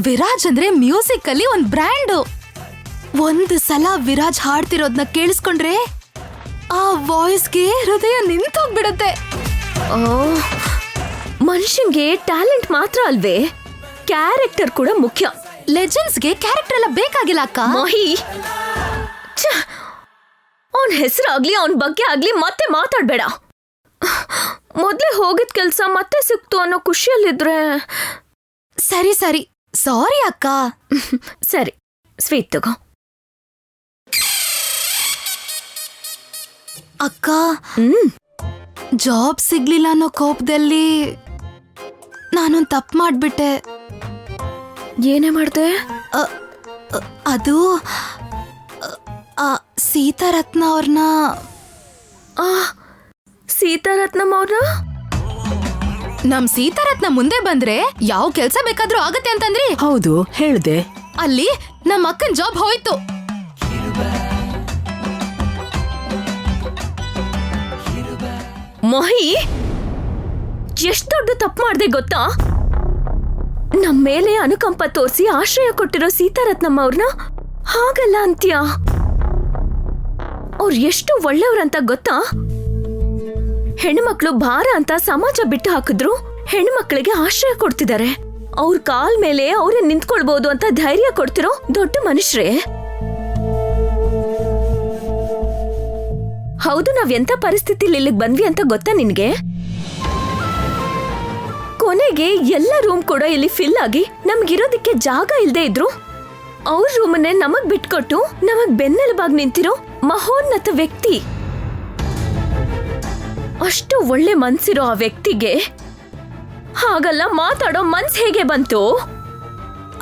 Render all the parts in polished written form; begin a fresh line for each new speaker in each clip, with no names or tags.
ವಿರಾಜ್ ಅಂದ್ರೆ ಮ್ಯೂಸಿಕ್ ಅಲ್ಲಿ ಒಂದ್ ಬ್ರ್ಯಾಂಡು. ಒಂದು ಸಲ ವಿರಾಜ್ ಹಾಡ್ತಿರೋದ್ನ ಕೇಳಿಸ್ಕೊಂಡ್ರೆ ಆ ವಾಯ್ಸ್ಗೆ ಹೃದಯ ನಿಂತೋಗ್ಬಿಡತ್ತೆ.
ಮನುಷ್ಯಂಗೆ ಟ್ಯಾಲೆಂಟ್ ಮಾತ್ರ ಅಲ್ವೇ, ಕ್ಯಾರೆಕ್ಟರ್ ಕೂಡ ಮುಖ್ಯ.
ಲೆಜೆಂಡ್ಸ್ಗೆ ಕ್ಯಾರೆಕ್ಟರ್ ಎಲ್ಲ ಬೇಕಾಗಿಲ್ಲ ಅಕ್ಕ.
ಮಹಿ, ಅವನ್ ಹೆಸರಾಗ್ಲಿ ಅವನ್ ಬಗ್ಗೆ ಆಗ್ಲಿ ಮತ್ತೆ ಮಾತಾಡ್ಬೇಡ. ಮೊದ್ಲೇ ಹೋಗಿದ್ ಕೆಲ್ಸ ಮತ್ತೆ ಸಿಕ್ತು ಅನ್ನೋ ಖುಷಿಯಲ್ಲಿದ್ರೆ.
ಸರಿ ಸರಿ, ಸಾರಿ ಅಕ್ಕ.
ಸರಿ, ಸ್ವೀಟ್ ತಗೋ.
ಅಕ್ಕ, ಜಾಬ್ ಸಿಗ್ಲಿಲ್ಲ ಅನ್ನೋ ಕೋಪದಲ್ಲಿ ನಾನೊಂದ್ ತಪ್ಪು ಮಾಡ್ಬಿಟ್ಟೆ.
ಏನೇ ಮಾಡ್ದೆ?
ಅದು ಸೀತಾರತ್ನ ಅವ್ರನ್ನ.
ಸೀತಾರತ್ನಂ ಅವ್ರನ್ನ?
ನಮ್ ಸೀತಾರತ್ನ ಮುಂದೆ ಬಂದ್ರೆ ಯಾವ ಕೆಲ್ಸ ಬೇಕಾದ್ರೂ ಆಗತ್ತೆ ಅಂತಂದ್ರಿ.
ಹೌದು, ಹೇಳ್ದೆ.
ಅಲ್ಲಿ ನಮ್ಮ ಅಕ್ಕನ್ ಜಾಬ್ ಹೋಯ್ತು.
ಮಹಿ, ಎಷ್ಟು ದೊಡ್ಡ ತಪ್ಪು ಮಾಡ್ದೆ ಗೊತ್ತಾ? ನಮ್ಮ ಮೇಲೆ ಅನುಕಂಪ ತೋರಿಸಿ ಆಶ್ರಯ ಕೊಟ್ಟಿರೋ ಸೀತಾರತ್ನಮ್ಮ ಅವ್ರನ್ನ ಹಾಗಲ್ಲ ಅಂತ್ಯ. ಅವ್ರು ಎಷ್ಟು ಒಳ್ಳೆಯವ್ರಂತ ಗೊತ್ತಾ? ಹೆಣ್ಮಕ್ಳು ಭಾರ ಅಂತ ಸಮಾಜ ಬಿಟ್ಟು ಹಾಕಿದ್ರು ಹೆಣ್ಮಕ್ಳಿಗೆ ಆಶ್ರಯ ಕೊಡ್ತಿದ್ದಾರೆ. ಅವ್ರ ಕಾಲ್ ಮೇಲೆ ಅವ್ರೇ ನಿಂತ್ಕೊಳ್ಬಹುದು ಅಂತ ಧೈರ್ಯ ಕೊಡ್ತಿರೋ ದೊಡ್ಡ ಮನುಷ್ಯರೇ. ಹೌದು, ನಾವ್ ಎಂತ ಪರಿಸ್ಥಿತಿಲಿ ಇಲ್ಲಿಗೆ ಬಂದ್ವಿ ಅಂತ ಗೊತ್ತಾ ನಿನ್ಗೆ? ಕೊನೆಗೆ ಎಲ್ಲ ರೂಮ್ ಕೂಡ ಇಲ್ಲಿ ಫಿಲ್ ಆಗಿ ನಮ್ಗಿರೋದಕ್ಕೆ ಜಾಗ ಇಲ್ದೇ ಇದ್ರು ಅವ್ರ ರೂಮನ್ನೇ ನಮಗ್ ಬಿಟ್ಕೊಟ್ಟು ನಮಗ್ ಬೆನ್ನೆಲುಬಾಗಿ ನಿಂತಿರೋ ಮಹೋನ್ನತ ವ್ಯಕ್ತಿ. ಅಷ್ಟು ಒಳ್ಳೆ ಮನ್ಸಿರೋ ಆ ವ್ಯಕ್ತಿಗೆ ಹಾಗಲ್ಲ ಮಾತಾಡೋ ಮನ್ಸ್ ಹೇಗೆ ಬಂತು?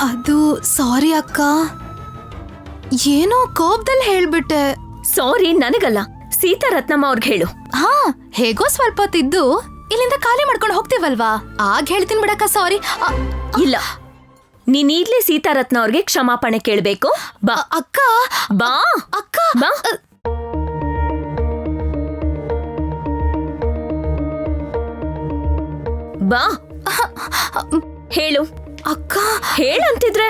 ಅದು ಸಾರಿ ಅಕ್ಕ, ಏನೋ ಕೋಪದಲ್ಲಿ ಹೇಳ್ಬಿಟ್ಟೆ.
ಸಾರಿ ನನಗಲ್ಲ, ಸೀತಾರತ್ನಮ್ಮ ಅವ್ರಿಗೆ ಹೇಳು.
ಹಾ, ಹೇಗೋ ಸ್ವಲ್ಪ ಹೊತ್ತಿದ್ದು ಇಲ್ಲಿಂದ ಖಾಲಿ ಮಾಡ್ಕೊಂಡು ಹೋಗ್ತೀವಲ್ವಾ, ಆಗ ಹೇಳ್ತೀನಿ ಬಿಡಕ್ಕ. ಸಾರಿ.
ಇಲ್ಲ, ನೀನ್ ಈಗ್ಲೇ ಸೀತಾರತ್ನ ಅವ್ರಿಗೆ ಕ್ಷಮಾಪಣೆ ಕೇಳ್ಬೇಕು. ಬಾ
ಅಕ್ಕ.
ಬಾ
ಅಕ್ಕ,
ಬಾ. ಬಾ, ಹೇಳು.
ಅಕ್ಕ,
ಹೇಳಂತಿದ್ರೆ.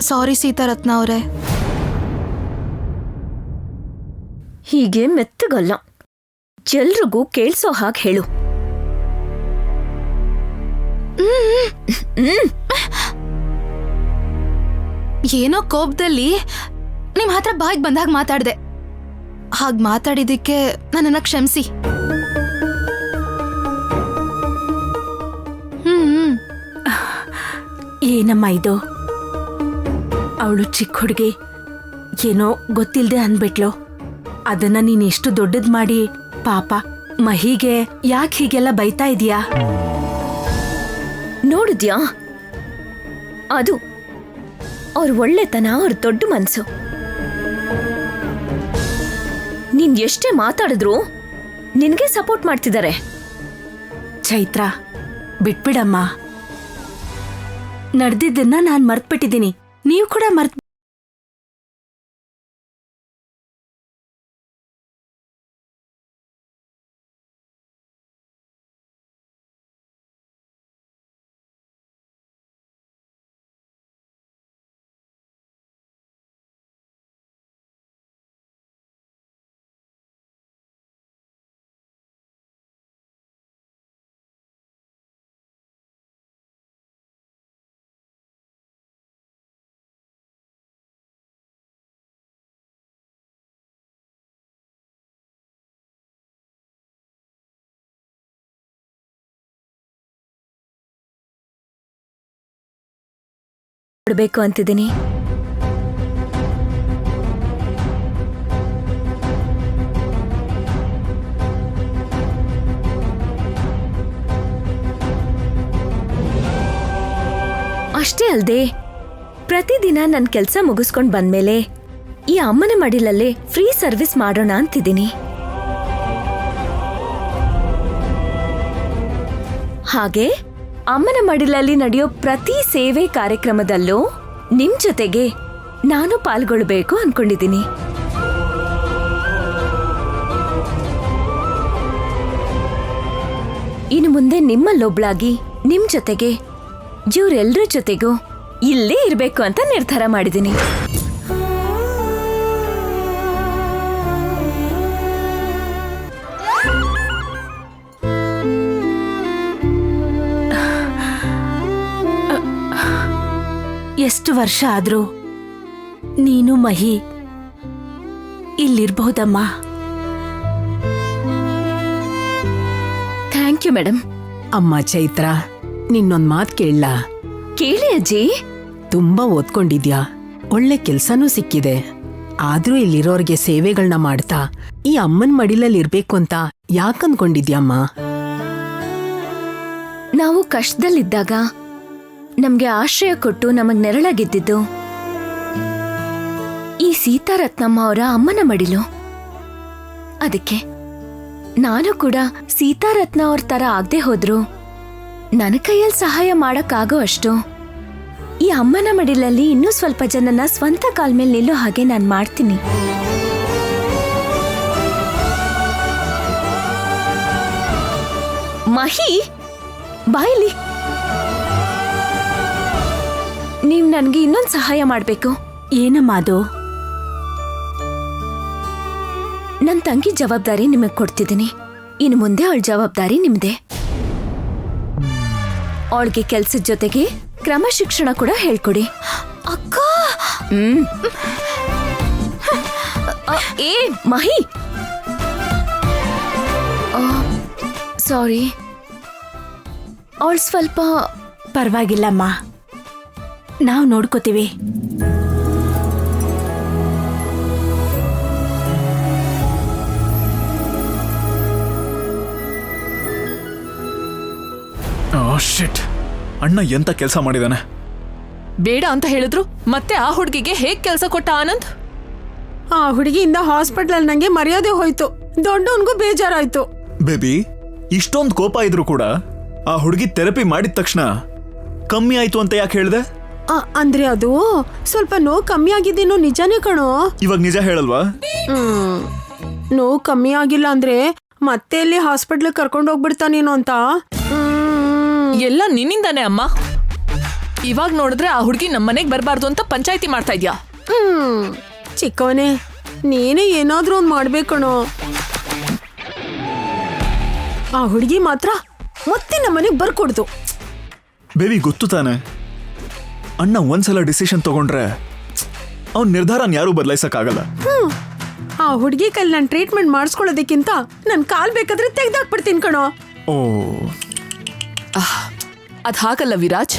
ಸಾರಿ ಸೀತಾರತ್ನ ಅವರೇ.
ಹೀಗೆ ಮೆತ್ತಗಲ್ಲ, ಎಲ್ರಿಗೂ ಕೇಳ್ಸೋ ಹಾಗೆ ಹೇಳು.
ಏನೋ ಕೋಪದಲ್ಲಿ ನಿಮ್ ಹತ್ರ ಬಾಯಿಗೆ ಬಂದಾಗ ಮಾತಾಡ್ದೆ. ಹಾಗ್ ಮಾತಾಡಿದಕ್ಕೆ ನನ್ನನ್ನ ಕ್ಷಮಿಸಿ.
ಏನಮ್ಮ ಇದು? ಅವಳು ಚಿಕ್ಕ ಹುಡುಗಿ, ಏನೋ ಗೊತ್ತಿಲ್ದೆ ಅಂದ್ಬಿಟ್ಲು. ಅದನ್ನ ನೀನ್ ಎಷ್ಟು ದೊಡ್ಡದ್ ಮಾಡಿ ಪಾಪ ಮಹಿಗೆ ಯಾಕೆ ಹೀಗೆಲ್ಲ ಬೈತಾ ಇದೀಯಾ?
ನೋಡಿದ್ಯಾ, ಅದು ಅವ್ರ ಒಳ್ಳೆತನ, ಅವ್ರ ದೊಡ್ಡ ಮನ್ಸು. ನೀನ್ ಎಷ್ಟೇ ಮಾತಾಡಿದ್ರು ನಿನ್ಗೆ ಸಪೋರ್ಟ್ ಮಾಡ್ತಿದ್ದಾರೆ.
ಚೈತ್ರ, ಬಿಟ್ಬಿಡಮ್ಮ. ನಡೆದಿದ್ದನ್ನ ನಾನ್ ಮರ್ತ್ಬಿಟ್ಟಿದ್ದೀನಿ, ನೀವು ಕೂಡ
ಬಿಡ್ಬೇಕು ಅಂತಿದ್ದೀನಿ. ಅಷ್ಟೇ ಅಲ್ದೆ, ಪ್ರತಿದಿನ ನನ್ ಕೆಲ್ಸ ಮುಗಿಸ್ಕೊಂಡ್ ಬಂದ್ಮೇಲೆ ಈ ಅಮ್ಮನ ಮಡಿಲಲ್ಲೇ ಫ್ರೀ ಸರ್ವಿಸ್ ಮಾಡೋಣ ಅಂತಿದ್ದೀನಿ. ಹಾಗೆ ಅಮ್ಮನ ಮಡಿಲಲ್ಲಿ ನಡೆಯೋ ಪ್ರತಿ ಸೇವೆ ಕಾರ್ಯಕ್ರಮದಲ್ಲೂ ನಿಮ್ ಜೊತೆಗೆ ನಾನು ಪಾಲ್ಗೊಳ್ಬೇಕು ಅನ್ಕೊಂಡಿದ್ದೀನಿ. ಇನ್ನು ಮುಂದೆ ನಿಮ್ಮಲ್ಲೊಬ್ಳಾಗಿ ನಿಮ್ ಜೊತೆಗೆ ಇವ್ರೆಲ್ರ ಜೊತೆಗೂ ಇಲ್ಲೇ ಇರ್ಬೇಕು ಅಂತ ನಿರ್ಧಾರ ಮಾಡಿದೀನಿ.
ಎಷ್ಟು ವರ್ಷ ಆದ್ರೂ ನೀನು ಮಹಿ ಇಲ್ಲಿರ್ಬಹುದಮ್ಮ.
Thank you madam.
ಅಮ್ಮ ಚೈತ್ರ, ನಿನ್ನೊಂದ್ ಮಾತ್ ಕೇಳಲ್ಲ?
ಕೇಳಿ ಅಜ್ಜಿ.
ತುಂಬಾ ಓದ್ಕೊಂಡಿದ್ಯಾ, ಒಳ್ಳೆ ಕೆಲ್ಸನೂ ಸಿಕ್ಕಿದೆ. ಆದ್ರೂ ಇಲ್ಲಿರೋರ್ಗೆ ಸೇವೆಗಳನ್ನ ಮಾಡ್ತಾ ಈ ಅಮ್ಮನ್ ಮಡಿಲಲ್ಲಿ ಇರ್ಬೇಕು ಅಂತ ಯಾಕಂದ್ಕೊಂಡಿದ್ಯಮ್ಮ?
ನಾವು ಕಷ್ಟದಲ್ಲಿದ್ದಾಗ ನಮ್ಗೆ ಆಶ್ರಯ ಕೊಟ್ಟು ನಮಗ್ ನೆರಳಾಗಿದ್ದಿದ್ದು ಈ ಸೀತಾರತ್ನಮ್ಮ ಅವರ ಅಮ್ಮನ ಮಡಿಲು. ಅದಕ್ಕೆ ನಾನು ಕೂಡ ಸೀತಾರತ್ನ ಅವ್ರ ತರ ಆಗದೆ ಹೋದ್ರು ನನ್ನ ಕೈಯಲ್ಲಿ ಸಹಾಯ ಮಾಡಕ್ಕಾಗೋ ಅಷ್ಟು ಈ ಅಮ್ಮನ ಮಡಿಲಲ್ಲಿ ಇನ್ನೂ ಸ್ವಲ್ಪ ಜನನ ಸ್ವಂತ ಕಾಲ್ ಮೇಲೆ ನಿಲ್ಲೋ ಹಾಗೆ ನಾನು ಮಾಡ್ತೀನಿ. ಮಹಿ, ಬಾಯಿಲಿ. ನೀವ್ ನನ್ಗೆ ಇನ್ನೊಂದು ಸಹಾಯ ಮಾಡ್ಬೇಕು.
ಏನಮ್ಮ ಅದು?
ನನ್ ತಂಗಿ ಜವಾಬ್ದಾರಿ ನಿಮಗ್ ಕೊಡ್ತಿದ್ದೀನಿ. ಇನ್ನು ಮುಂದೆ ಅವಳ ಜವಾಬ್ದಾರಿ ನಿಮ್ದೆ. ಅವಳಿಗೆ ಕೆಲ್ಸದ ಜೊತೆಗೆ ಕ್ರಮಶಿಕ್ಷಣ ಕೂಡ ಹೇಳ್ಕೊಡಿ.
ಅಕ್ಕ,
ಏ ಮಹಿ, ಸಾರಿ, ಅವಳು ಸ್ವಲ್ಪ
ಪರವಾಗಿಲ್ಲಮ್ಮ, ನಾವು ನೋಡ್ಕೋತೀವಿ.
ಶಿಟ್, ಅಣ್ಣ ಎಂತ ಕೆಲಸ ಮಾಡಿದಾನೆ.
ಬೇಡ ಅಂತ ಹೇಳಿದ್ರು ಮತ್ತೆ ಆ ಹುಡುಗಿಗೆ ಹೇಗ್ ಕೆಲಸ ಕೊಟ್ಟ ಆನಂದ್?
ಆ ಹುಡುಗಿಯಿಂದ ಹಾಸ್ಪಿಟಲ್ ನಂಗೆ ಮರ್ಯಾದೆ ಹೋಯ್ತು, ದೊಡ್ಡವನ್ಗೂ ಬೇಜಾರಾಯ್ತು.
ಬೇಬಿ, ಇಷ್ಟೊಂದು ಕೋಪ ಇದ್ರು ಕೂಡ ಆ ಹುಡುಗಿ ಥೆರಪಿ ಮಾಡಿದ ತಕ್ಷಣ ಕಮ್ಮಿ ಆಯ್ತು ಅಂತ ಯಾಕೆ ಹೇಳ್ದೆ?
ಅಂದ್ರೆ ಅದು ಸ್ವಲ್ಪ ನೋವು ಕಮ್ಮಿ ಆಗಿದ್ದೇನೋ ನಿಜಾನೇ ಕಣೋ.
ಇವಾಗ ನಿಜ ಹೇಳಲ್ವಾ?
ನೋವು ಕಮ್ಮಿ ಆಗಿಲ್ಲ ಅಂದ್ರೆ ಮತ್ತೆ ಎಲ್ಲಿ ಹಾಸ್ಪಿಟ್ಲ್ ಕರ್ಕೊಂಡು ಹೋಗ್ಬಿಡ್ತಾನೇನೋ ಅಂತ.
ಎಲ್ಲ ನಿನ್ನಿಂದಾನೆ ಅಮ್ಮ. ಇವಾಗ ನೋಡಿದ್ರೆ ಆ ಹುಡುಗಿ ನಮ್ಮನೆಗ್ ಬರ್ಬಾರ್ದು ಅಂತ ಪಂಚಾಯಿತಿ ಮಾಡ್ತಾ ಇದ್ಯಾ?
ಚಿಕ್ಕವನೇ, ನೀನೇ ಏನಾದ್ರೂ ಒಂದ್ ಮಾಡ್ಬೇಕಣೋ. ಆ ಹುಡುಗಿ ಮಾತ್ರ ಮತ್ತೆ ನಮ್ಮನೆಗ್ ಬರ್ಕೊಡ್ದು.
ಬೇಬಿ, ಗೊತ್ತು ತಾನೆ, ಅಣ್ಣ ಒಂದ್ಸಲ ಡಿಸಿಷನ್ ತಗೊಂಡ್ರೆ ಅವ್ನ ನಿರ್ಧಾರನ ಯಾರು ಬದಲಾಯಿಸಕ್ಕಾಗಲ್ಲ.
ಆ ಹುಡುಗಿ ಕೈಲಿ ನಾನು ಟ್ರೀಟ್ಮೆಂಟ್ ಮಾಡಿಸ್ಕೊಳ್ಳೋದಕ್ಕಿಂತ ನನ್ ಕಾಲ್ ಬೇಕಾದ್ರೆ ತೆಗ್ದಾಕ್ಬಿಡ್ತೀನಿ ಕಣೋ.
ಓ,
ಅದ್ ಹಾಗಲ್ಲ ವಿರಾಜ್.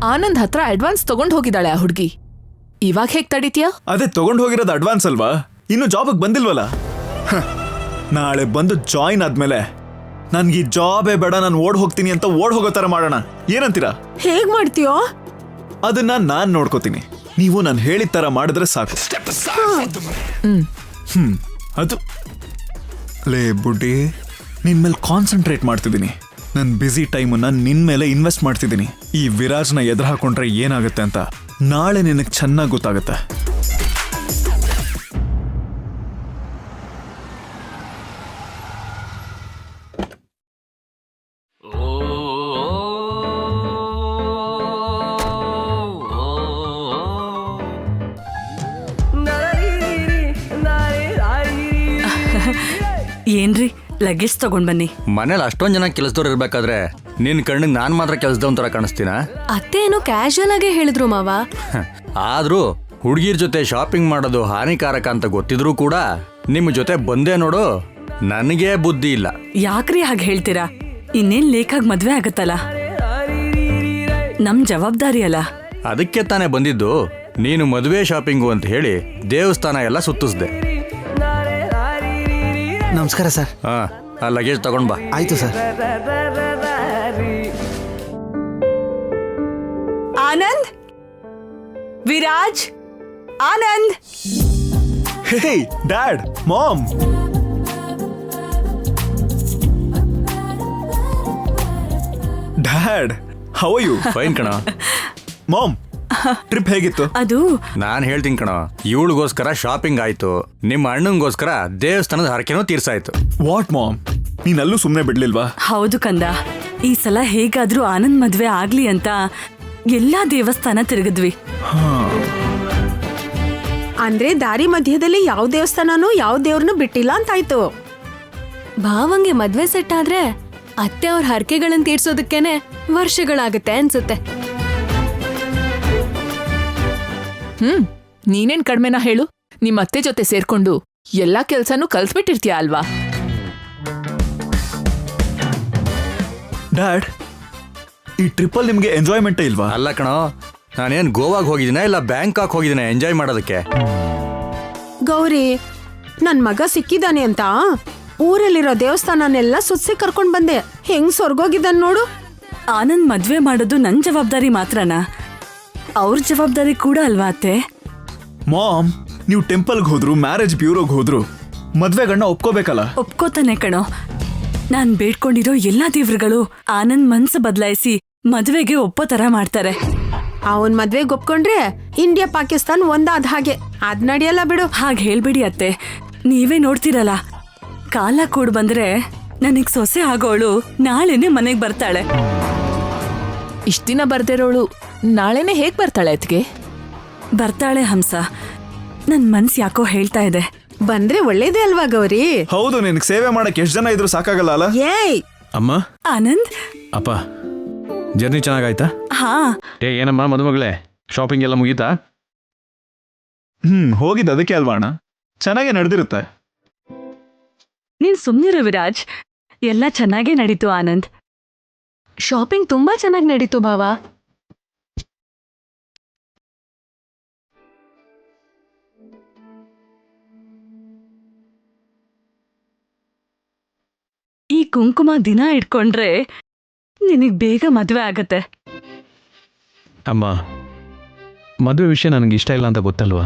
ಆನಂದ್ ಹತ್ರ ಅಡ್ವಾನ್ಸ್ ತಗೊಂಡ್ ಹೋಗಿದ್ದಾಳೆ ಆ ಹುಡುಗಿ. ಇವಾಗ ಹೇಗ್ ತಡಿತೀಯಾ?
ಅದೇ ತಗೊಂಡ್ ಹೋಗಿರೋದು ಅಡ್ವಾನ್ಸ್ ಅಲ್ವಾ, ಇನ್ನು ಜಾಬ್ ಬಂದಿಲ್ವಲ್ಲ. ನಾಳೆ ಬಂದು ಜಾಯಿನ್ ಆದ್ಮೇಲೆ ನನ್ಗೆ ಈ ಜಾಬೇ ಬೇಡ, ನಾನು ಓಡ್ ಹೋಗ್ತೀನಿ ಅಂತ ಓಡ್ ಹೋಗೋ ತರ ಮಾಡೋಣ. ಏನಂತೀರಾ?
ಹೇಗ್ ಮಾಡ್ತೀಯೋ?
ಅದನ್ನ ನಾನ್ ನೋಡ್ಕೋತೀನಿ, ನೀವು ನಾನು ಹೇಳಿದ ತರ ಮಾಡಿದ್ರೆ ಸಾಕು. ಅದು ಲೇ ಬುಡ್ಡಿ, ನಿನ್ ಮೇಲೆ ಕಾನ್ಸಂಟ್ರೇಟ್ ಮಾಡ್ತಿದ್ದೀನಿ. ನನ್ನ ಬ್ಯುಸಿ ಟೈಮನ್ನ ನಿನ್ ಮೇಲೆ ಇನ್ವೆಸ್ಟ್ ಮಾಡ್ತಿದ್ದೀನಿ. ಈ ವಿರಾಜ್ನ ಎದುರು ಹಾಕೊಂಡ್ರೆ ಏನಾಗುತ್ತೆ ಅಂತ ನಾಳೆ ನಿನಗೆ ಚೆನ್ನಾಗಿ ಗೊತ್ತಾಗುತ್ತೆ.
ಏನ್ರಿ, ಲಗೇಜ್ ತಗೊಂಡ್ ಬನ್ನಿ.
ಮನೇಲಿ ಅಷ್ಟೊಂದ್ ಜನ ಕೆಲಸದವ್ರು ಇರ್ಬೇಕಾದ್ರೆ ನಿನ್ ಕಣ್ಣಿಗೆ ನಾನ್ ಮಾತ್ರ ಕೆಲಸದವನ್ ತರ ಕಾಣಿಸ್ತೀನ?
ಅತ್ತೆ ಏನೋ ಕ್ಯಾಶುಯಲ್ ಆಗೇ ಹೇಳಿದ್ರು ಮಾವ.
ಆದ್ರೂ ಹುಡುಗಿರ್ ಜೊತೆ ಶಾಪಿಂಗ್ ಮಾಡೋದು ಹಾನಿಕಾರಕ ಅಂತ ಗೊತ್ತಿದ್ರು ಕೂಡ ನಿಮ್ ಜೊತೆ ಬಂದೆ ನೋಡು, ನನಗೆ ಬುದ್ಧಿ ಇಲ್ಲ.
ಯಾಕ್ರಿ ಹಾಗೆ ಹೇಳ್ತೀರಾ? ಇನ್ನೇನ್ ಲೇಖಾಗ್ ಮದ್ವೆ ಆಗತ್ತಲ್ಲ, ನಮ್ ಜವಾಬ್ದಾರಿ ಅಲ್ಲ.
ಅದಕ್ಕೆ ತಾನೇ ಬಂದಿದ್ದು. ನೀನು ಮದುವೆ ಶಾಪಿಂಗು ಅಂತ ಹೇಳಿ ದೇವಸ್ಥಾನ ಎಲ್ಲ ಸುತ್ತಿಸ್ದೆ.
ನಮಸ್ಕಾರ ಸರ್.
ಆ ಲಗೇಜ್ ತಗೊಂಡ್ ಬಾ.
ಆಯ್ತು sir.
Anand, Viraj, Anand.
Hey dad, mom. Dad, how are you?
Fine ಕಣ.
ಮಾಮ್, ಟ್ರಿಪ್ ಹೇಗಿತ್ತು?
ಅದು
ನಾನ್ ಹೇಳ್ತೀನಿ ಕಣ, ಇವಳಿಗೋಸ್ಕರ ಶಾಪಿಂಗ್ ಆಯ್ತು, ನಿಮ್ಮ ಅಣ್ಣಂಗೋಸ್ಕರ ದೇವಸ್ಥಾನದ ಹರಕೆನೂ ತೀರ್ಸಾಯ್ತು.
ವಾಟ್ ಮಾಮ್, ನೀನಲ್ಲೂ ಸುಮ್ಮನೆ ಬಿಡ್ಲಿಲ್ವಾ?
ಹೌದು ಕಂದ, ಈ ಸಲ ಹೇಗಾದ್ರೂ ಆನಂದ್ ಮದ್ವೆ ಆಗ್ಲಿ ಅಂತ ಎಲ್ಲಾ ದೇವಸ್ಥಾನ ತಿರುಗಿದ್ವಿ.
ಅಂದ್ರೆ ದಾರಿ ಮಧ್ಯದಲ್ಲಿ ಯಾವ ದೇವಸ್ಥಾನನೂ ಯಾವ ದೇವ್ರನ್ನೂ ಬಿಟ್ಟಿಲ್ಲ ಅಂತಾಯ್ತು.
ಭಾವಂಗೆ ಮದ್ವೆ ಸೆಟ್ ಆದ್ರೆ ಅತ್ತೆ ಅವ್ರ ಹರಕೆಗಳನ್ನ ತೀರ್ಸೋದಕ್ಕೇನೆ ವರ್ಷಗಳಾಗುತ್ತೆ ಅನ್ಸುತ್ತೆ.
ನೀನೇನ್ ಕಡ್ಮೆನಾ ಹೇಳು? ನಿಮ್ ಅತ್ತೆ ಜೊತೆ ಸೇರ್ಕೊಂಡು ಎಲ್ಲಾ ಕೆಲ್ಸನೂ ಕಲ್ತ್ಬಿಟ್ಟಿರ್ತೀಯ ಅಲ್ವಾ?
ಡ್ಯಾಡ್, ಈ ಟ್ರಿಪ್ಪಲ್ಲಿ ನಿಮ್ಗೆ ಎಂಜಾಯ್ಮೆಂಟೇ ಇಲ್ವಾ?
ಅಲ್ಲ ಕಣೋ, ನಾನೇನ್ ಗೋವಾಗ್ ಹೋಗಿದ್ದೀನ ಇಲ್ಲ ಬ್ಯಾಂಕಾಕ್ ಹೋಗಿದ್ದೀನ ಎಂಜಾಯ್ ಮಾಡೋದಕ್ಕೆ?
ಗೌರಿ, ನನ್ ಮಗ ಸಿಕ್ಕಿದಾನೆ ಅಂತ ಊರಲ್ಲಿರೋ ದೇವಸ್ಥಾನನೆಲ್ಲ ಸುತ್ಸಿ ಕರ್ಕೊಂಡ್ ಬಂದೆ. ಹೆಂಗ್ ಸ್ವರ್ಗೋಗಿದ್ದಾನ್ ನೋಡು.
ಆನಂದ್ ಮದ್ವೆ ಮಾಡೋದು ನನ್ ಜವಾಬ್ದಾರಿ ಮಾತ್ರನಾ? ಅವ್ರ ಜವಾಬ್ದಾರಿ ಕೂಡ ಅಲ್ವಾ ಅತ್ತೆ?
ಮಾಮ್, ನೀವು ಟೆಂಪಲ್ಗೆ ಹೋದ್ರು, ಮ್ಯಾರೇಜ್ ಬ್ಯೂರೋಗೆ ಹೋದ್ರು, ಮದ್ವೆಗಣ್ಣ ಒಪ್ಕೋಬೇಕಲ್ಲ?
ಒಪ್ಕೋತಾನೆ ಕಣೋ. ನಾನ್ ಬೇಡ್ಕೊಂಡಿರೋ ಎಲ್ಲಾ ದೇವ್ರುಗಳು ಆನಂದ್ ಮನ್ಸು ಬದಲಾಯಿಸಿ ಮದ್ವೆಗೆ ಒಪ್ಪೋ ತರ ಮಾಡ್ತಾರೆ.
ಅವನ್ ಮದ್ವೆಗೆ ಒಪ್ಕೊಂಡ್ರೆ ಇಂಡಿಯಾ ಪಾಕಿಸ್ತಾನ್ ಒಂದಾದ ಹಾಗೆ. ಅದ್ ನಡೆಯಲ್ಲ ಬಿಡು.
ಹಾಗೆ ಹೇಳ್ಬೇಡಿ ಅತ್ತೆ, ನೀವೇ ನೋಡ್ತಿರಲ್ಲ, ಕಾಲ ಕೂಡ್ ಬಂದ್ರೆ ನನಗ್ ಸೊಸೆ ಆಗೋಳು ನಾಳೆನೆ ಮನೆಗ್ ಬರ್ತಾಳೆ.
ಇಷ್ಟ ದಿನ ಬರ್ದಿರೋಳು ನಾಳೆನೆ ಹೇಗ್ ಬರ್ತಾಳೆ ಅತ್ಗೆ?
ಬರ್ತಾಳೆ ಹಂಸ. ನನ್ ಮನ್ಸ್ ಯಾಕೋ ಹೇಳ್ತಾ ಇದೆ.
ಬಂದ್ರೆ ಒಳ್ಳೇದೇ ಅಲ್ವಾ ಗೌರಿ?
ಹೌದು, ನಿನಗೆ ಸೇವೆ ಮಾಡಕ್ಕೆ ಎಷ್ಟು ಜನ ಇದ್ರು ಸಾಕಾಗಲ್ಲ ಅಲ್ಲ?
ಏಯ್
ಅಮ್ಮ,
ಆನಂದ್,
ಅಪ್ಪ, ಜರ್ನಿ ಚೆನ್ನಾಗಾಯ್ತಾ?
ಹಾ.
ಏನಮ್ಮ ಮದುಮಗಳೇ, ಶಾಪಿಂಗ್ ಎಲ್ಲ ಮುಗೀತಾ?
ಹೋಗಿದ್ದು ಅದಕ್ಕೆ ಅಲ್ವಾ ಅಣ್ಣ, ಚೆನ್ನಾಗೇ ನಡೆದಿರುತ್ತೆ.
ನೀನ್ ಸುಮ್ನಿರು ವಿರಾಜ್, ಎಲ್ಲ ಚೆನ್ನಾಗೇ ನಡೀತು ಆನಂದ್.
ಶಾಪಿಂಗ್ ತುಂಬಾ ಚೆನ್ನಾಗಿ ನಡೀತು ಭಾವ.
ಈ ಕುಂಕುಮ ದಿನ ಇಟ್ಕೊಂಡ್ರೆ ನಿನಗ್ ಬೇಗ ಮದ್ವೆ ಆಗತ್ತೆ.
ಅಮ್ಮ, ಮದುವೆ ವಿಷಯ ನನಗೆ ಇಷ್ಟ ಇಲ್ಲ ಅಂತ ಗೊತ್ತಲ್ವಾ?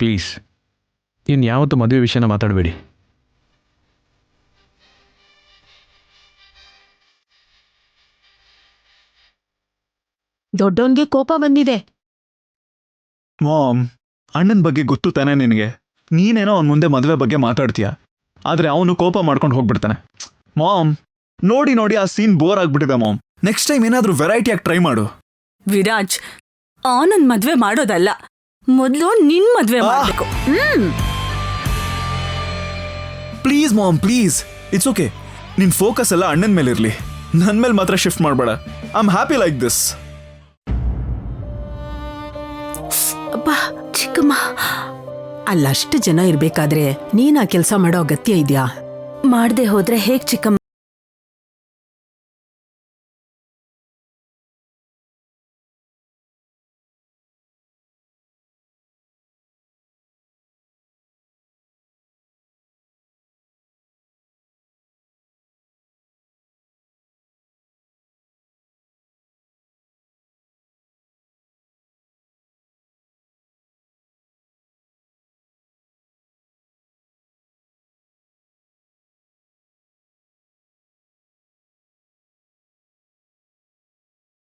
ಪ್ಲೀಸ್, ಇನ್ಯಾವತ್ತೂ ಮದುವೆ ವಿಷಯನ ಮಾತಾಡಬೇಡಿ.
ದೊಡ್ಡವನ್ಗೆ ಕೋಪ ಬಂದಿದೆ.
ಮಾಮ್, ಅಣ್ಣನ ಬಗ್ಗೆ ಗೊತ್ತು ತಾನೇ ನಿನಗೆ. ನೀನೇನೋ ಅವನ ಮುಂದೆ ಮದುವೆ ಬಗ್ಗೆ ಮಾತಾಡ್ತೀಯ, ಆದ್ರೆ ಅವನು ಕೋಪ ಮಾಡ್ಕೊಂಡು ಹೋಗ್ಬಿಡ್ತಾನೆ. ಮಾಮ್, ನೋಡಿ ನೋಡಿ ಆ ಸೀನ್ ಬೋರ್ ಆಗ್ಬಿಟ್ಟಿದೆ ಮಾಮ್. ನೆಕ್ಸ್ಟ್ ಟೈಮ್ ಏನಾದ್ರೂ ವೆರೈಟಿಯಾಗಿ ಟ್ರೈ ಮಾಡು.
ವಿರಾಜ್, ಆನಂದ್ ಮದ್ವೆ ಮಾಡೋದಲ್ಲ, ಮೊದ್ಲು ನಿನ್ ಮದ್ವೆ ಮಾಡ್ಬೇಕು.
Please mom, please, it's okay. ನಿನ್ ಫೋಕಸ್ ಎಲ್ಲ ಅಣ್ಣನ ಮೇಲೆ ಇರ್ಲಿ, ನನ್ ಮೇಲೆ ಮಾತ್ರ ಶಿಫ್ಟ್ ಮಾಡಬೇಡ. I am happy like this.
ಚಿಕ್ಕಮ್ಮ, ಅಲ್ಲಷ್ಟು ಜನ ಇರ್ಬೇಕಾದ್ರೆ ನೀನ್ ಆ ಕೆಲ್ಸ ಮಾಡೋ ಅಗತ್ಯ ಇದ್ಯಾ?
ಮಾಡ್ದೆ ಹೋದ್ರೆ ಹೇಗ್ ಚಿಕ್ಕಮ್ಮ?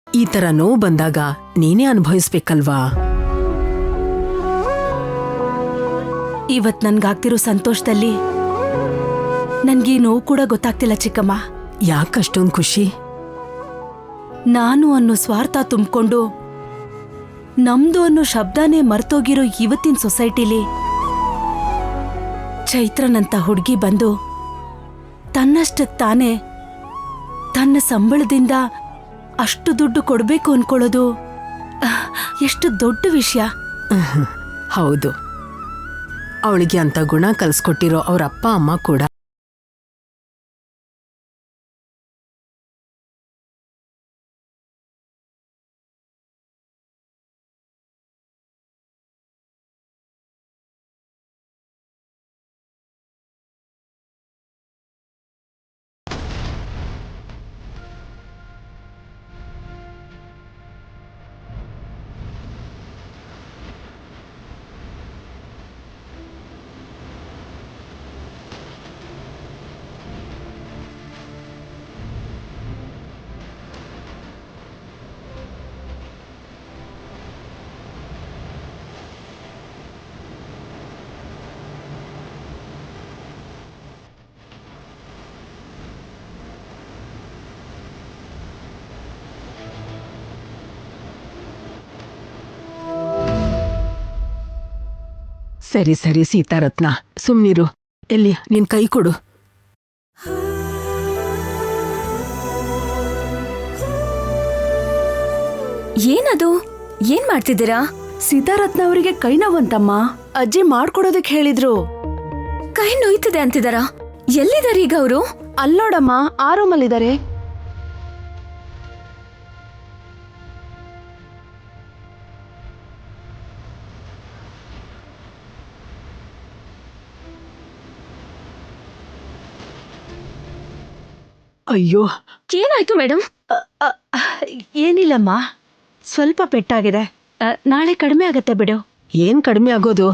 ಈ ತರ ನೋವು ಬಂದಾಗ ನೀನೇ ಅನುಭವಿಸ್ಬೇಕಲ್ವಾ?
ಇವತ್ ನನ್ಗಾಗ್ತಿರೋ ಸಂತೋಷದಲ್ಲಿ ನನ್ಗೆ ಈ ನೋವು ಕೂಡ ಗೊತ್ತಾಗ್ತಿಲ್ಲ ಚಿಕ್ಕಮ್ಮ.
ಯಾಕಷ್ಟೊಂದು ಖುಷಿ?
ನಾನು ಅನ್ನೋ ಸ್ವಾರ್ಥ ತುಂಬಿಕೊಂಡು ನಮ್ದು ಅನ್ನೋ ಶಬ್ದನೇ ಮರ್ತೋಗಿರೋ ಇವತ್ತಿನ ಸೊಸೈಟಿಲಿ ಚೈತ್ರನಂತ ಹುಡುಗಿ ಬಂದು ತನ್ನಷ್ಟಕ್ಕೆ ತಾನೇ ತನ್ನ ಸಂಬಳದಿಂದ ಅಷ್ಟು ದುಡ್ಡು ಕೊಡ್ಬೇಕು ಅನ್ಕೊಳ್ಳೋದು ಎಷ್ಟು ದೊಡ್ಡ ವಿಷಯ.
ಹೌದು, ಅವಳಿಗೆ ಅಂತ ಗುಣ ಕಲ್ಸ್ಕೊಟ್ಟಿರೋ ಅವ್ರ ಅಪ್ಪ ಅಮ್ಮ ಕೂಡ ಸರಿ ಸರಿ ಸೀತಾರತ್ನ, ಸುಮ್ನಿರು. ಎಲ್ಲಿ ನಿನ್ ಕೈ ಕೊಡು.
ಏನದು? ಏನ್ ಮಾಡ್ತಿದ್ದೀರಾ?
ಸೀತಾರತ್ನ ಅವರಿಗೆ ಕೈ ನೋವಂತಮ್ಮ, ಅಜ್ಜಿ ಮಾಡ್ಕೊಡೋದಕ್ ಹೇಳಿದ್ರು.
ಕೈ ನೋಯ್ತಿದೆ ಅಂತಿದಾರ? ಎಲ್ಲಿದ್ದಾರೆ ಈಗ ಅವರು?
ಅಲ್ಲೋಡಮ್ಮ, ಆ ರೂಮಲ್ಲಿದ್ದಾರೆ.
ಅಯ್ಯೋ,
ಏನಾಯ್ತು ಮೇಡಮ್?
ಏನಿಲ್ಲಮ್ಮ, ಸ್ವಲ್ಪ ಪೆಟ್ಟಾಗಿದೆ. ನಾಳೆ ಕಡಿಮೆ ಆಗತ್ತೆ ಬಿಡು.
ಏನ್ ಕಡಿಮೆ ಆಗೋದು?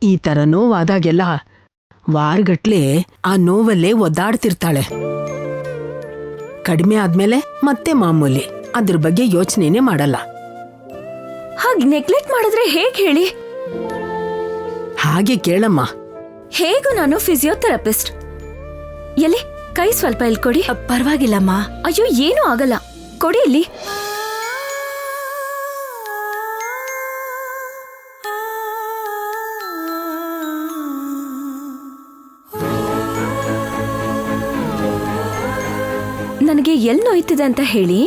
ಈ ತರ ನೋವಾದಾಗೆಲ್ಲ ವಾರಗಟ್ಲೆ ಆ ನೋವಲ್ಲೇ ಒದ್ದಾಡ್ತಿರ್ತಾಳೆ. ಕಡಿಮೆ ಆದ್ಮೇಲೆ ಮತ್ತೆ ಮಾಮೂಲಿ, ಅದ್ರ ಬಗ್ಗೆ ಯೋಚನೆನೇ ಮಾಡಲ್ಲ.
ಹಾಗೆ ನೆಗ್ಲೆಕ್ಟ್ ಮಾಡಿದ್ರೆ ಹೇಗ್ ಹೇಳಿ?
ಹಾಗೆ ಕೇಳಮ್ಮ.
ಹೇಗೂ ನಾನು ಫಿಸಿಯೋಥೆರಪಿಸ್ಟ್. ಎಲ್ಲಿ ಕೈ ಸ್ವಲ್ಪ ಇಲ್ಲಿ ಕೊಡಿ.
ಪರವಾಗಿಲ್ಲಮ್ಮ.
ಅಯ್ಯೋ, ಏನೂ ಆಗಲ್ಲ, ಕೊಡಿ ಇಲ್ಲಿ. ನನಗೆ ಎಲ್ಲಿ ನೋಯ್ತಿದೆ ಅಂತ ಹೇಳಿ.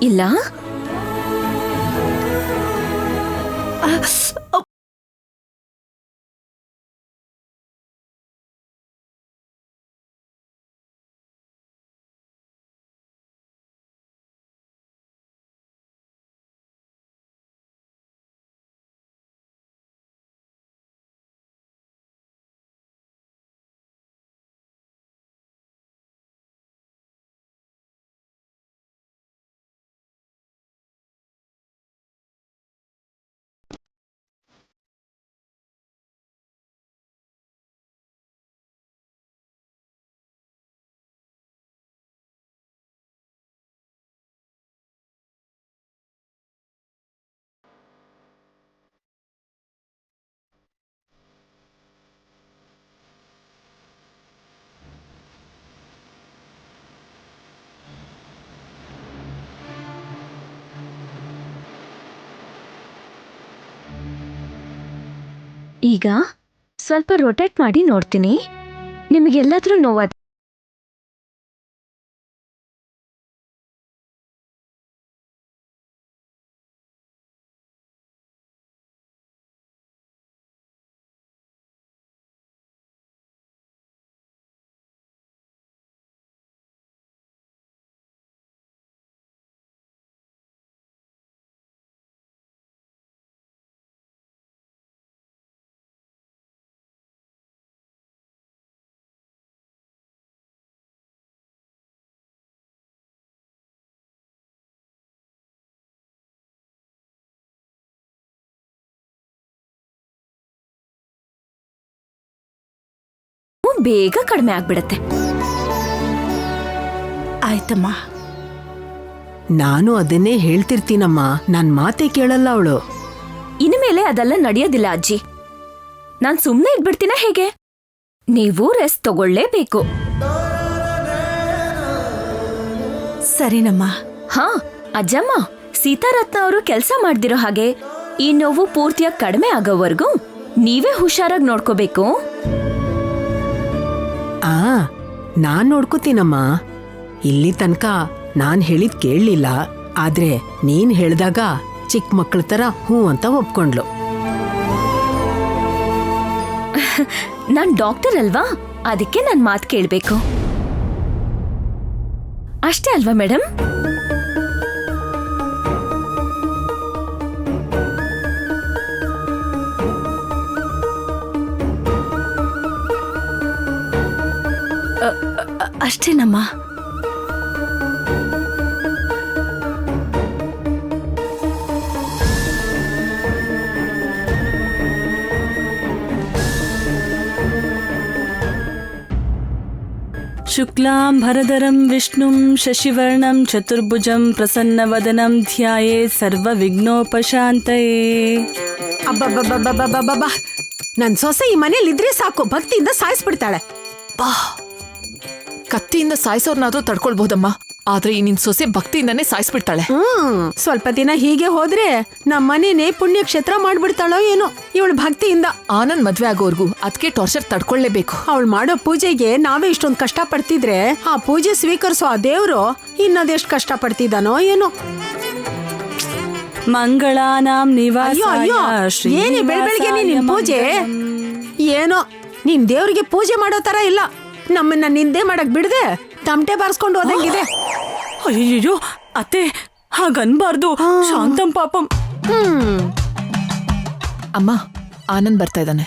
ಇಲ್ಲ, ಈಗ ಸ್ವಲ್ಪ ರೊಟೇಟ್ ಮಾಡಿ ನೋಡ್ತೀನಿ. ನಿಮಗೆಲ್ಲಾದ್ರೂ ನೋವಾದ ಬೇಗ ಕಡಿಮೆ ಆಗ್ಬಿಡತ್ತೆ.
ಆಯ್ತಮ್ಮ.
ನಾನು ಅದನ್ನೇ ಹೇಳ್ತಿರ್ತೀನಮ್ಮ, ನನ್ ಮಾತೆ ಕೇಳಲ್ಲ ಅವಳು.
ಇನ್ಮೇಲೆ ಅದೆಲ್ಲ ನಡೆಯೋದಿಲ್ಲ ಅಜ್ಜಿ. ನಾನ್ ಸುಮ್ನೆ ಇದ್ಬಿಡ್ತೀನ ಹೇಗೆ? ನೀವು ರೆಸ್ಟ್ ತಗೊಳ್ಳೇಬೇಕು.
ಸರಿನಮ್ಮ.
ಹಾ ಅಜ್ಜಮ್ಮ, ಸೀತಾರತ್ನ ಅವರು ಕೆಲಸ ಮಾಡ್ದಿರೋ ಹಾಗೆ ಈ ನೋವು ಪೂರ್ತಿಯಾಗಿ ಕಡಿಮೆ ಆಗೋವರೆಗೂ ನೀವೇ ಹುಷಾರಾಗಿ ನೋಡ್ಕೋಬೇಕು.
ನಾನ್ ನೋಡ್ಕೋತೀನಮ್ಮ. ಇಲ್ಲಿ ತನಕ ನಾನ್ ಹೇಳಿದ್ ಕೇಳಲಿಲ್ಲ, ಆದ್ರೆ ನೀನ್ ಹೇಳ್ದಾಗ ಚಿಕ್ಕ ಮಕ್ಕಳ ತರ ಹೂ ಅಂತ ಒಪ್ಕೊಂಡ್ಲು.
ನಾನ್ ಡಾಕ್ಟರ್ ಅಲ್ವಾ, ಅದಕ್ಕೆ ನನ್ ಮಾತು ಕೇಳ್ಬೇಕು ಅಷ್ಟೇ ಅಲ್ವಾ ಮೇಡಮ್?
ಅಷ್ಟೇನಮ್ಮ. ಶುಕ್ಲಾಂ ಭರಧರಂ ವಿಷ್ಣುಂ ಶಶಿವರ್ಣಂ ಚತುರ್ಭುಜಂ ಪ್ರಸನ್ನವದನಂ ಧ್ಯಾಯೇ ಸರ್ವ ವಿಘ್ನೋಪಶಾಂತಯೇ.
ಅಬ್ಬಬ್ಬಬ್ಬಬ್ಬಬ್ಬಬ್ಬ, ನನ್ ಸೊಸೆ ಈ ಮನೇಲಿದ್ರೆ ಸಾಕು, ಭಕ್ತಿಯಿಂದ ಸಾಯಿಸ್ಬಿಡ್ತಾಳೆ.
ಕತ್ತಿಯಿಂದ ಸಾಯಿಸೋರ್ನಾದ್ರೂ ತಡ್ಕೊಳ್ಬಹುದಮ್ಮ, ಆದ್ರೆ ಈ ನಿನ್ ಸೊಸೆ ಭಕ್ತಿಯಿಂದಾನೇ ಸಾಯಿಸ್ಬಿಡ್ತಾಳೆ.
ಸ್ವಲ್ಪ ದಿನ ಹೀಗೆ ಹೋದ್ರೆ ನಮ್ಮ ಮನೇನೆ ಪುಣ್ಯಕ್ಷೇತ್ರ ಮಾಡ್ಬಿಡ್ತಾಳೋ ಏನೋ ಇವಳು ಭಕ್ತಿಯಿಂದ.
ಆನಂದ್ ಮದ್ವೆ ಆಗೋರ್ಗು ಅದಕ್ಕೆ ಟಾರ್ಚರ್ ತಡ್ಕೊಳ್ಳೇಬೇಕು.
ಅವಳು ಮಾಡೋ ಪೂಜೆಗೆ ನಾವೇ ಇಷ್ಟೊಂದು ಕಷ್ಟ ಪಡ್ತಿದ್ರೆ ಆ ಪೂಜೆ ಸ್ವೀಕರಿಸೋ ಆ ದೇವ್ರು ಇನ್ನದೆಷ್ಟು ಕಷ್ಟ ಪಡ್ತಿದ್ದಾನೋ ಏನೋ.
ಮಂಗಳಾನಾಂ ನಿವಾಸ
ಅಯ್ಯೋ ಏನೇ ಬೆಳಬೆಳಗ್ಗೆ ನಿನ್ ಪೂಜೆ ಏನೋ ನಿನ್ ದೇವ್ರಿಗೆ ಪೂಜೆ ಮಾಡೋ ತರ ಇಲ್ಲ. ನಮ್ಮನ್ನ ನಿಂದೆ ಮಾಡಕ್ ಬಿಡದೆ ತಮಟೆ ಬಾರಿಸ್ಕೊಂಡು ಹೋದಂಗಿದೆ.
ಅಯ್ಯೋ ಅತ್ತೆ ಹಾಗನ್ಬಾರ್ದು. ಶಾಂತಂ ಪಾಪಂ.
ಅಮ್ಮ, ಆನಂದ್ ಬರ್ತಾ ಇದ್ದಾನೆ.